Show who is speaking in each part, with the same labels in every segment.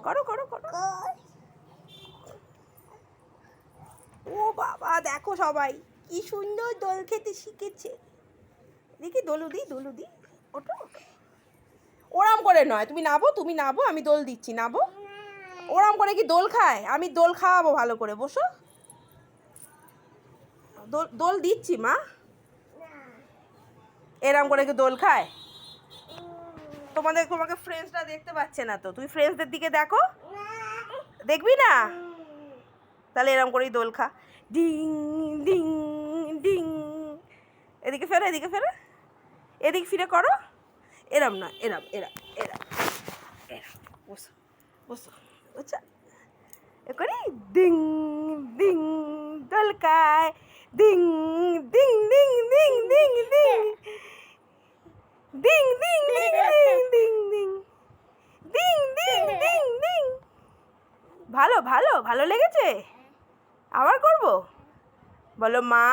Speaker 1: করো করো করো। ও বাবা, দেখো সবাই কি সুন্দর দোল খেতে শিখেছে। দেখি দোলুদি দোলুদি, ওঠো ওঠো। ওরাম করে নয়, তুমি নাবো, আমি দোল দিচ্ছি, নাবো। ওরাম করে কি দোল খায়? আমি দোল খাওয়াবো ভালো করে, বসো। দোল দোল দিচ্ছি মা। এরম করে কি দোল খায়? তোমাকে ফ্রেন্ডসরা দেখতে পাচ্ছে না তো, তুমি ফ্রেন্ডসদের দিকে দেখো। দেখবি না? তাহলে এরম করেই দোল খা। Ding ding ding. এদিকে ফেরো, এদিকে ফেরো, এদিক ফিরে করো। এরম না, এরম এরম এরম এরম। বসো বসো, বুঝছো? এ করি ডিং ডিং দোল খায়, ding ding ding ding ding ding ding ding ding ding ding ding ding ding ding. ভালো ভালো ভালো লেগেছে? আবার করব? বলো মা,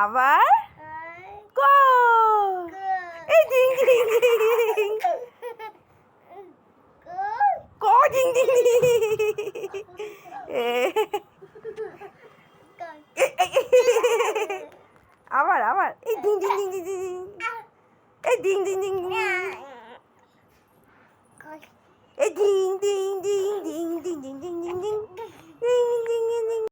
Speaker 1: আবার কো। এই ডিং ডিং ডিং কো, ডিং ডিং আবার আবার এই ding ding ding ding ding, এই ডিং ডিং ডিং ডিং